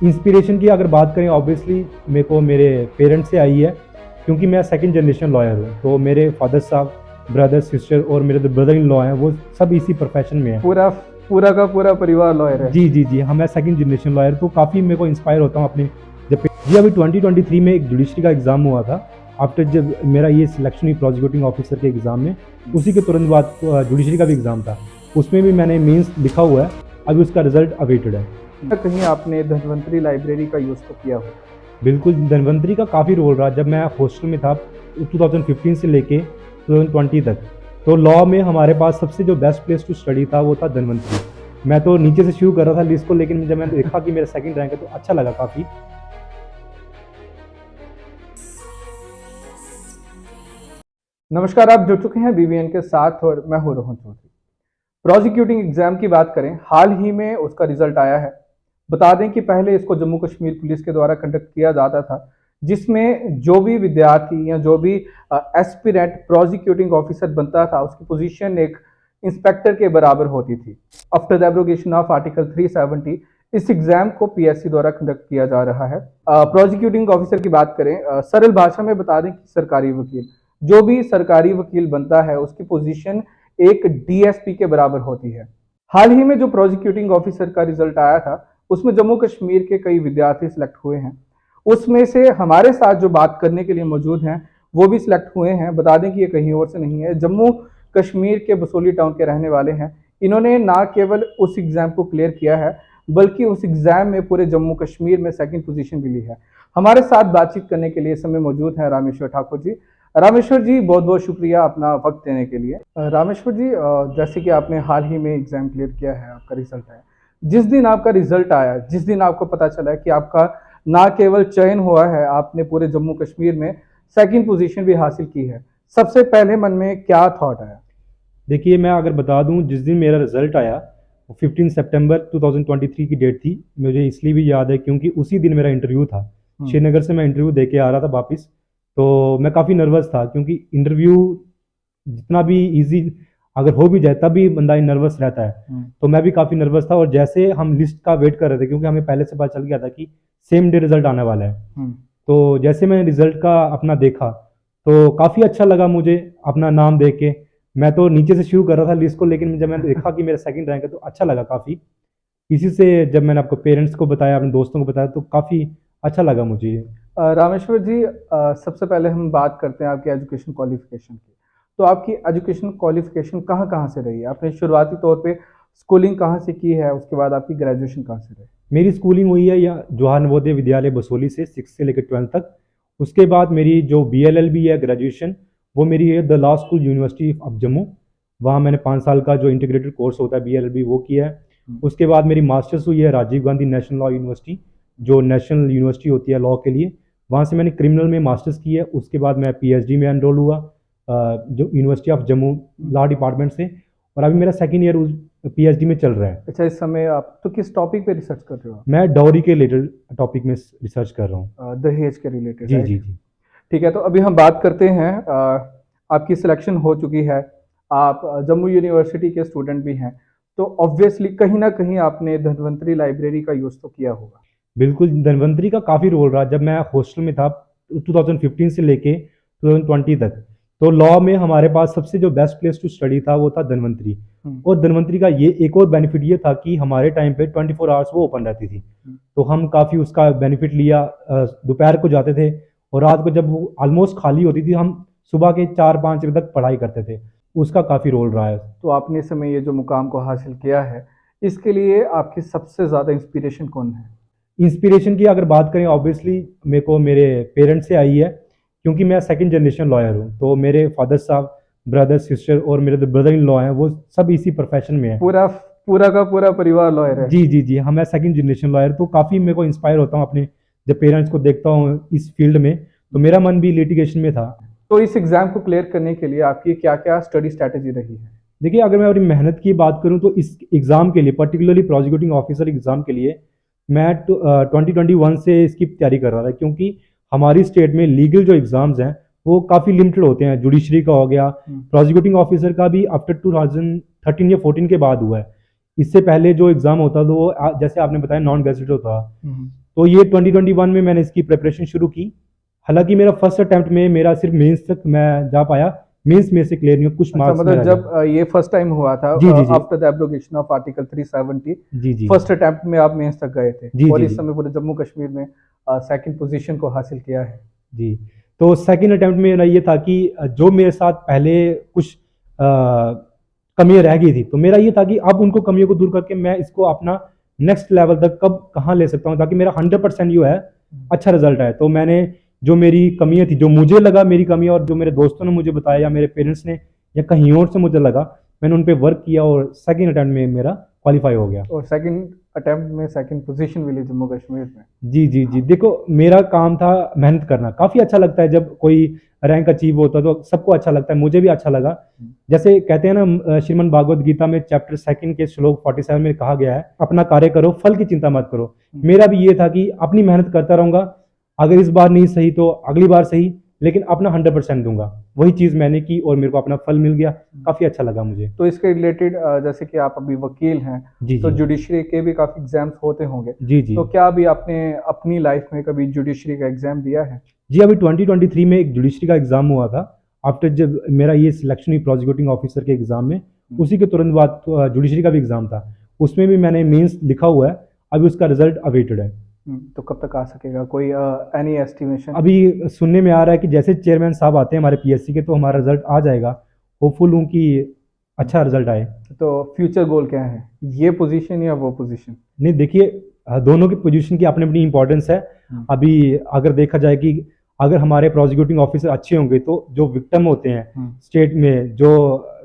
Inspiration की अगर बात करें ऑब्वियसली मेरे को मेरे पेरेंट्स से आई है, क्योंकि मैं सेकंड जनरेशन लॉयर हूँ। तो मेरे फादर साहब, ब्रदर सिस्टर और मेरे जो ब्रदर इन लॉ हैं वो सब इसी प्रोफेशन में हैं। पूरा पूरा का पूरा परिवार लॉयर है। जी जी जी, हाँ मैं सेकंड जनरेशन लॉयर, तो काफ़ी मेरे को इंस्पायर होता हूँ अपने जी अभी 2023 में एक जुडिशरी का एग्ज़ाम हुआ था। आफ्टर जब मेरा ये सिलेक्शन हुई प्रोसिक्यूटिंग ऑफिसर के एग्ज़ाम में, उसी के तुरंत बाद जुडिशरी का भी एग्ज़ाम था, उसमें भी मैंने मेंस लिखा हुआ है, अभी उसका रिजल्ट अवेटेड है। कहीं आपने धन्वंतरी लाइब्रेरी का यूज़ तो किया हो? बिल्कुल, धन्वंतरी का काफ़ी रोल रहा जब मैं हॉस्टल में था 2015 से लेके 2020 तक। तो लॉ में हमारे पास सबसे जो बेस्ट प्लेस टू स्टडी था वो था धन्वंतरी। मैं तो नीचे से शुरू कर रहा था लिस्ट को, लेकिन जब मैंने देखा कि मेरा सेकंड रैंक है तो अच्छा लगा काफ़ी। नमस्कार, आप जुड़ चुके हैं बीवीएन के साथ और मैं हूं रोहन चौधरी। प्रोसिक्यूटिंग एग्जाम की बात करें, हाल ही में उसका रिजल्ट आया है। बता दें कि पहले इसको जम्मू कश्मीर पुलिस के द्वारा कंडक्ट किया जाता था, जिसमें जो भी विद्यार्थी या जो भी एस्पिरेंट प्रोसिक्यूटिंग ऑफिसर बनता था उसकी पोजीशन एक इंस्पेक्टर के बराबर होती थी। After the abrogation of article 370 इस एग्जाम को पीएससी द्वारा कंडक्ट किया जा रहा है। प्रोसिक्यूटिंग ऑफिसर की बात करें, सरल भाषा में बता दें कि सरकारी वकील, जो भी सरकारी वकील बनता है उसकी पोजीशन एक डीएसपी के बराबर होती है। हाल ही में जो प्रोसिक्यूटिंग ऑफिसर का रिजल्ट आया था उसमें जम्मू कश्मीर के कई विद्यार्थी सिलेक्ट हुए हैं। उसमें से हमारे साथ जो बात करने के लिए मौजूद हैं वो भी सिलेक्ट हुए हैं। बता दें कि ये कहीं और से नहीं है, जम्मू कश्मीर के बसोली टाउन के रहने वाले हैं। इन्होंने ना केवल उस एग्जाम को क्लियर किया है बल्कि उस एग्जाम में पूरे जम्मू कश्मीर में सेकंड पोजीशन भी ली है। हमारे साथ बातचीत करने के लिए इस समय मौजूद हैं रामेश्वर ठाकुर जी। रामेश्वर जी, बहुत बहुत शुक्रिया अपना वक्त देने के लिए। रामेश्वर जी, जैसे कि आपने हाल ही में एग्जाम क्लियर किया है, आपका रिजल्ट आया, जिस दिन आपका रिजल्ट आया, जिस दिन आपको पता चला कि आपका ना केवल चयन हुआ है, आपने पूरे जम्मू कश्मीर में सेकंड पोजीशन भी हासिल की है, सबसे पहले मन में क्या थॉट आया? देखिए, मैं अगर बता दूं, जिस दिन मेरा रिजल्ट आया वो 15 सितंबर 2023 की डेट थी। मुझे इसलिए भी याद है क्योंकि उसी दिन मेरा इंटरव्यू था। श्रीनगर से मैं इंटरव्यू दे के आ रहा था वापस। तो मैं काफ़ी नर्वस था क्योंकि इंटरव्यू जितना भी इजी अगर हो भी जाए तब भी बंदा नर्वस रहता है। तो मैं भी काफ़ी नर्वस था, और जैसे हम लिस्ट का वेट कर रहे थे क्योंकि हमें पहले से पता चल गया था कि सेम डे रिजल्ट आने वाला है। तो जैसे मैंने रिजल्ट का अपना देखा तो काफ़ी अच्छा लगा मुझे अपना नाम देख के। मैं तो नीचे से शुरू कर रहा था लिस्ट को, लेकिन जब मैंने देखा कि मेरा सेकंड रैंक है तो अच्छा लगा काफ़ी। इसी से जब मैंने आपको पेरेंट्स को बताया, अपने दोस्तों को बताया, तो काफ़ी अच्छा लगा मुझे ये। रामेश्वर जी, सबसे पहले हम बात करते हैं आपकी एजुकेशन क्वालिफिकेशन की। तो आपकी एजुकेशन क्वालिफिकेशन कहाँ कहाँ से रही है? आपने शुरुआती तौर पे स्कूलिंग कहाँ से की है, उसके बाद आपकी ग्रेजुएशन कहाँ से रही? मेरी स्कूलिंग हुई है या जवाहर नवोदय विद्यालय बसोली से 6 से लेकर 12 तक। उसके बाद मेरी जो BLLB है ग्रेजुएशन, वो मेरी है the law school university of Jammu. वहाँ मैंने 5 साल का जो इंटीग्रेटेड कोर्स होता है BLLB वो किया है। उसके बाद मेरी मास्टर्स हुई है Rajiv Gandhi national law university, जो नेशनल यूनिवर्सिटी होती है लॉ के लिए। वहाँ से मैंने क्रिमिनल में मास्टर्स की है। उसके बाद मैं PhD में एनरोल हुआ जो university of Jammu law department से, और अभी मेरा सेकेंड ईयर उस PhD में चल रहा है। अच्छा, इस समय आप तो किस टॉपिक पे रिसर्च कर रहे हो? मैं डॉरी के रिलेटेड टॉपिक में रिसर्च कर रहा हूँ। दहेज के रिलेटेड? जी जी जी। ठीक है, तो अभी हम बात करते हैं, आपकी सिलेक्शन हो चुकी है, आप जम्मू यूनिवर्सिटी के स्टूडेंट भी हैं, तो ऑब्वियसली कहीं ना कहीं आपने धन्वंतरी लाइब्रेरी का यूज़ तो किया होगा। बिल्कुल, धन्वंतरी का काफ़ी रोल रहा जब मैं हॉस्टल में था 2015 से लेके 2020 तक। तो लॉ में हमारे पास सबसे जो बेस्ट प्लेस टू स्टडी था वो था धन्वंतरी। और धन्वंतरी का ये एक और बेनिफिट ये था कि हमारे टाइम पे 24 आवर्स वो ओपन रहती थी। तो हम काफ़ी उसका बेनिफिट लिया। दोपहर को जाते थे और रात को जब वो ऑलमोस्ट खाली होती थी, हम सुबह के 4-5 बजे तक पढ़ाई करते थे। उसका काफ़ी रोल रहा है। तो आपने इस समय ये जो मुकाम को हासिल किया है, इसके लिए आपकी सबसे ज़्यादा इंस्पिरेशन कौन है? इंस्पिरेशन की अगर बात करें ऑब्वियसली मेरे को मेरे पेरेंट्स से आई है, क्योंकि मैं सेकंड जनरेशन लॉयर हूँ। तो मेरे फादर साहब, ब्रदर सिस्टर और मेरे जो ब्रदर इन लॉ हैं वो सब इसी प्रोफेशन में हैं। पूरा पूरा का पूरा परिवार लॉयर है। जी जी जी, हाँ मैं सेकंड जनरेशन लॉयर, तो काफ़ी मेरे को इंस्पायर होता हूँ अपने जब पेरेंट्स को देखता हूँ इस फील्ड में। तो मेरा मन भी लिटिगेशन में था। तो इस एग्ज़ाम को क्लियर करने के लिए आपकी क्या क्या स्टडी स्ट्रैटेजी रही है? देखिए, अगर मैं अपनी मेहनत की बात करूं तो इस एग्ज़ाम के लिए, पर्टिकुलरली प्रोसिक्यूटिंग ऑफिसर एग्ज़ाम के लिए, मैं 2021 से इसकी तैयारी कर रहा था, क्योंकि हमारी स्टेट में लीगल जो एग्ज़ाम्स हैं वो काफ़ी लिमिटेड होते हैं। जुडिशरी का हो गया, प्रोसिक्यूटिंग ऑफिसर का भी आफ्टर 2013 या 14 के बाद हुआ है। इससे पहले जो एग्ज़ाम होता था वो जैसे आपने बताया नॉन गैजेटेड होता। तो ये 2021 में मैंने इसकी प्रिपरेशन शुरू की। हालांकि मेरा फर्स्ट अटैम्प्ट में मेरा सिर्फ मेंस तक मैं जा पाया, मेंस में से क्लियर नहीं हुआ, कुछ अच्छा, मार्क्स में मतलब रह जब गया। ये फर्स्ट टाइम हुआ था जी जी जी after the abrogation of article 370, जी जी फर्स्ट अटेम्प्ट में आप मेंस तक गए थे जी और जी इस जी समय पूरे जम्मू कश्मीर में सेकंड पोजीशन को हासिल किया है। जी। तो सेकंड अटेम्प्ट में मेरा ये था कि जो मेरे साथ पहले कुछ कमियां रह गई थी, तो मेरा ये था कि अब उनको कमियों को दूर करके मैं इसको अपना नेक्स्ट लेवल तक कब कहाँ ले सकता हूँ, ताकि मेरा 100% जो है अच्छा रिजल्ट आए। तो मैंने जो मेरी कमियां थी, जो मुझे लगा मेरी कमी, और जो मेरे दोस्तों ने मुझे बताया या मेरे पेरेंट्स ने या कहीं और से मुझे लगा, मैंने उन पर वर्क किया और सेकंड अटेम्प्ट में मेरा क्वालिफाई हो गया। और सेकंड अटेम्प्ट में सेकंड पोजीशन मिली जम्मू कश्मीर में। जी जी जी, देखो मेरा काम था मेहनत करना। काफ़ी अच्छा लगता है जब कोई रैंक अचीव होता है, तो सबको अच्छा लगता है, मुझे भी अच्छा लगा। जैसे कहते हैं ना, श्रीमद् भागवत गीता में चैप्टर 2 के श्लोक 47 में कहा गया है, अपना कार्य करो, फल की चिंता मत करो। मेरा भी ये था कि अपनी मेहनत करता रहूंगा, अगर इस बार नहीं सही तो अगली बार सही, लेकिन अपना 100% दूंगा। वही चीज़ मैंने की और मेरे को अपना फल मिल गया, काफ़ी अच्छा लगा मुझे। तो इसके रिलेटेड जैसे कि आप अभी वकील हैं, जी तो जी जुडिशरी के भी काफ़ी एग्जाम्स होते होंगे, जी जी तो क्या अभी आपने अपनी लाइफ में कभी जुडिशरी का एग्जाम दिया है? जी। अभी 2023 में एक जुडिशरी का एग्ज़ाम हुआ था। आफ्टर जब मेरा ये सिलेक्शन हुई प्रोसिक्यूटिंग ऑफिसर के एग्ज़ाम में, उसी के तुरंत बाद जुडिशरी का भी एग्ज़ाम था। उसमें भी मैंने मेंस लिखा हुआ है, अभी उसका रिजल्ट अवेटेड है। तो कब तक आ सकेगा, कोई एनी एस्टिमेशन? अभी सुनने में आ रहा है कि जैसे चेयरमैन साहब आते हैं हमारे पीएससी के, तो हमारा रिजल्ट आ जाएगा। होपफुल हूँ कि अच्छा रिजल्ट आए। तो फ्यूचर गोल क्या है, ये पोजीशन या वो पोजीशन? नहीं देखिए, दोनों की पोजीशन की अपनी अपनी इंपॉर्टेंस है। अभी अगर देखा जाए कि अगर हमारे प्रोसिक्यूटिंग ऑफिसर अच्छे होंगे, तो जो विक्टिम होते हैं स्टेट में जो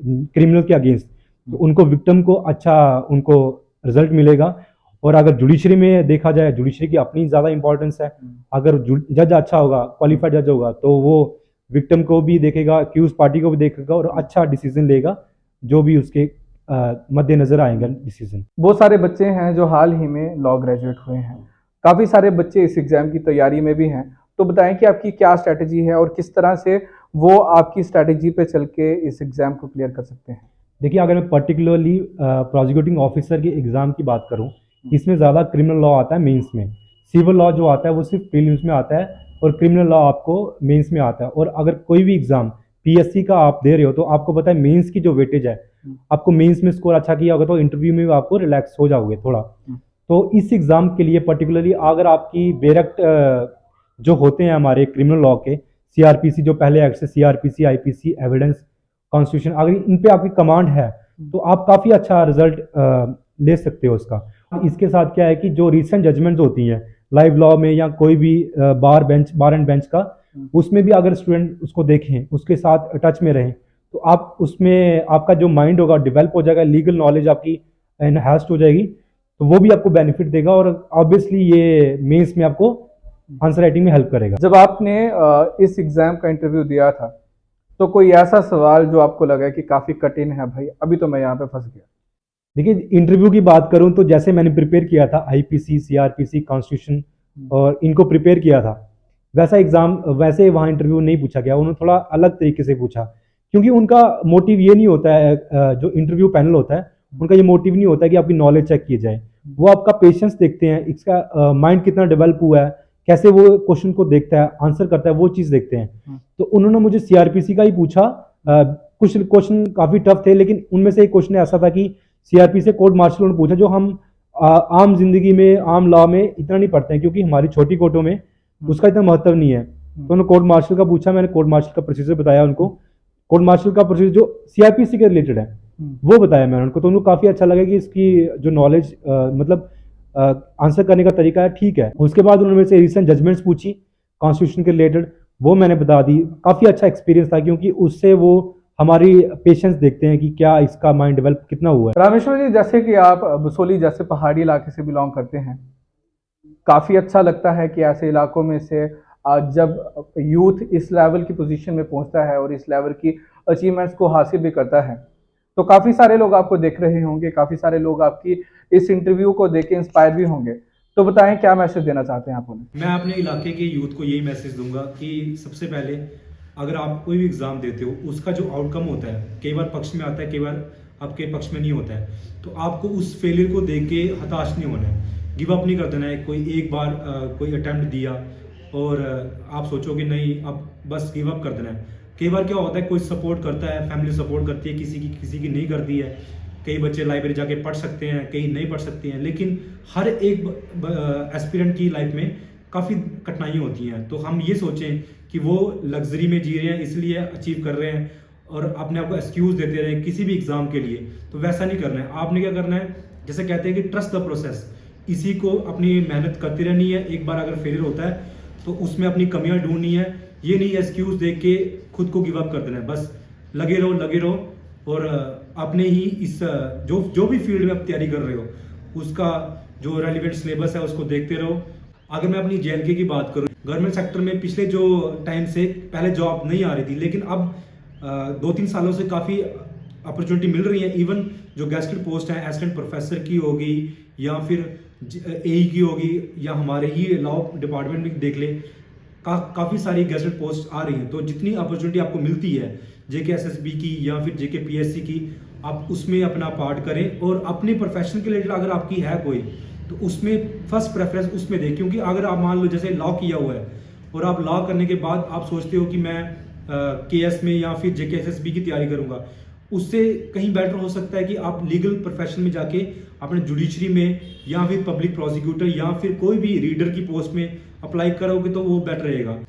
क्रिमिनल के अगेंस्ट, तो उनको विक्टिम को अच्छा उनको रिजल्ट मिलेगा। और अगर जुडिशरी में देखा जाए, जुडिशरी की अपनी ज़्यादा इंपॉर्टेंस है। अगर जज अच्छा होगा, क्वालिफाइड जज होगा, तो वो विक्टिम को भी देखेगा, एक्यूज पार्टी को भी देखेगा और अच्छा डिसीजन लेगा, जो भी उसके मद्देनजर आएगा डिसीजन। बहुत सारे बच्चे हैं जो हाल ही में लॉ ग्रेजुएट हुए हैं, काफ़ी सारे बच्चे इस एग्ज़ाम की तैयारी में भी हैं, तो बताएं कि आपकी क्या स्ट्रैटेजी है और किस तरह से वो आपकी स्ट्रैटेजी पे चल के इस एग्ज़ाम को क्लियर कर सकते हैं? देखिए, अगर मैं पर्टिकुलरली प्रोसिक्यूटिंग ऑफिसर के एग्ज़ाम की बात करूं, इसमें ज़्यादा क्रिमिनल लॉ आता है मेंस में। सिविल लॉ जो आता है वो सिर्फ प्रीलिम्स में आता है, और क्रिमिनल लॉ आपको मेंस में आता है। और अगर कोई भी एग्ज़ाम पीएससी का आप दे रहे हो, तो आपको पता है मेंस की जो वेटेज है, आपको मेंस में स्कोर अच्छा किया होगा तो इंटरव्यू में आपको रिलैक्स हो जाओगे थोड़ा। तो इस एग्ज़ाम के लिए पर्टिकुलरली अगर आपकी डायरेक्ट जो होते हैं हमारे क्रिमिनल लॉ के सीआरपीसी, जो पहले एक्ट से सीआरपीसी, आईपीसी, एविडेंस, कॉन्स्टिट्यूशन, अगर इन पे आपकी कमांड है, तो आप काफ़ी अच्छा रिजल्ट ले सकते हो उसका। इसके साथ क्या है कि जो रिसेंट जजमेंट्स होती हैं लाइव लॉ में या कोई भी बार एंड बेंच का, उसमें भी अगर स्टूडेंट उसको देखें, उसके साथ टच में रहें, तो आप उसमें आपका जो माइंड होगा डेवलप हो जाएगा, लीगल नॉलेज आपकी एनहांस्ड हो जाएगी, तो वो भी आपको बेनिफिट देगा। और ऑब्वियसली ये मेंस में आपको आंसर राइटिंग में हेल्प करेगा। जब आपने इस एग्ज़ाम का इंटरव्यू दिया था, तो कोई ऐसा सवाल जो आपको लगा कि काफ़ी कठिन है, भाई अभी तो मैं यहाँ पे फंस गया? देखिए, इंटरव्यू की बात करूं तो जैसे मैंने प्रिपेयर किया था आईपीसी, सीआरपीसी, कॉन्स्टिट्यूशन और इनको प्रिपेयर किया था, वैसा एग्जाम वैसे वहाँ इंटरव्यू नहीं पूछा गया। उन्होंने थोड़ा अलग तरीके से पूछा, क्योंकि उनका मोटिव ये नहीं होता है, जो इंटरव्यू पैनल होता है उनका ये मोटिव नहीं होता है कि आपकी नॉलेज चेक की जाए। वो आपका पेशेंस देखते हैं, इसका माइंड कितना डेवलप हुआ है, कैसे वो क्वेश्चन को देखता है, आंसर करता है, वो चीज़ देखते हैं। तो उन्होंने मुझे सीआरपीसी का ही पूछा। कुछ क्वेश्चन काफ़ी टफ थे, लेकिन उनमें से एक क्वेश्चन ऐसा था कि सीआरपी से कोर्ट मार्शल ने पूछा, जो हम आम जिंदगी में, आम लॉ में इतना नहीं पढ़ते हैं, क्योंकि हमारी छोटी कोर्टों में उसका इतना महत्व नहीं है। तो उन्होंने कोर्ट मार्शल का पूछा, मैंने कोर्ट मार्शल का प्रोसीजर बताया उनको। कोर्ट मार्शल का प्रोसीजर जो सीआरपीसी के रिलेटेड है वो बताया मैंने उनको, तो उनको काफ़ी अच्छा लगा कि इसकी जो नॉलेज मतलब आंसर करने का तरीका है, ठीक है। उसके बाद उन्होंने मेरे से रिसेंट जजमेंट्स पूछी कॉन्स्टिट्यूशन के रिलेटेड, वो मैंने बता दी। काफ़ी अच्छा एक्सपीरियंस था, क्योंकि उससे वो हमारी पेशेंस देखते हैं कि क्या इसका माइंड डेवलप कितना हुआ है। रामेश्वर जी, जैसे कि आप बसोली जैसे पहाड़ी इलाके से बिलोंग करते हैं, काफ़ी अच्छा लगता है कि ऐसे इलाकों में से जब यूथ इस लेवल की पोजीशन में पहुंचता है और इस लेवल की अचीवमेंट्स को हासिल भी करता है, तो काफ़ी सारे लोग आपको देख रहे होंगे, काफ़ी सारे लोग आपकी इस इंटरव्यू को देख के इंस्पायर भी होंगे। तो बताएं, क्या मैसेज देना चाहते हैं आप उन्हें? मैं अपने इलाके के यूथ को यही मैसेज दूंगा कि सबसे पहले अगर आप कोई भी एग्ज़ाम देते हो, उसका जो आउटकम होता है कई बार पक्ष में आता है, कई बार आपके पक्ष में नहीं होता है, तो आपको उस फेलियर को देख के हताश नहीं होना है। गिव अप नहीं कर देना है। कोई एक बार कोई अटैम्प्ट दिया और आप सोचो कि नहीं अब बस गिव अप कर देना है। कई बार क्या होता है, कोई सपोर्ट करता है, फैमिली सपोर्ट करती है, किसी की नहीं करती है। कई बच्चे लाइब्रेरी जाके पढ़ सकते हैं, कई नहीं पढ़ सकते हैं, लेकिन हर एक एस्पिरेंट की लाइफ में काफ़ी कठिनाइयाँ होती हैं। तो हम ये सोचें कि वो लग्जरी में जी रहे हैं इसलिए अचीव कर रहे हैं और अपने आप को एक्सक्यूज़ देते रहे किसी भी एग्ज़ाम के लिए, तो वैसा नहीं करना है। आपने क्या करना है, जैसे कहते हैं कि ट्रस्ट द प्रोसेस, इसी को अपनी मेहनत करती रहनी है। एक बार अगर फेलियर होता है तो उसमें अपनी कमियां ढूंढनी है, ये नहीं एक्सक्यूज़ दे के खुद को गिव अप कर देना है। बस लगे रहो और अपने ही इस जो भी फील्ड में आप तैयारी कर रहे हो उसका जो रेलिवेंट सिलेबस है उसको देखते रहो। अगर मैं अपनी JNK की बात करूँ, गवर्नमेंट सेक्टर में पिछले जो टाइम से पहले जॉब नहीं आ रही थी, लेकिन अब 2-3 सालों से काफ़ी अपॉर्चुनिटी मिल रही है। इवन जो गेस्टेड पोस्ट है असिस्टेंट प्रोफेसर की होगी या फिर AE की होगी या हमारे ही लॉ डिपार्टमेंट में देख ले, काफ़ी सारी गेस्टेड पोस्ट आ रही हैं। तो जितनी अपॉर्चुनिटी आपको मिलती है JK SSB की या फिर JK PSC की, आप उसमें अपना पार्ट करें और अपने प्रोफेशन के रिलेटेड अगर आपकी है कोई तो उसमें फर्स्ट प्रेफरेंस उसमें दें। क्योंकि अगर आप मान लो जैसे लॉ किया हुआ है और आप लॉ करने के बाद आप सोचते हो कि मैं KS में या फिर JK SSB की तैयारी करूंगा, उससे कहीं बेटर हो सकता है कि आप लीगल प्रोफेशन में जाके अपने जुडिशरी में या फिर पब्लिक प्रोसिक्यूटर या फिर कोई भी रीडर की पोस्ट में अप्लाई करोगे तो वो बेटर रहेगा।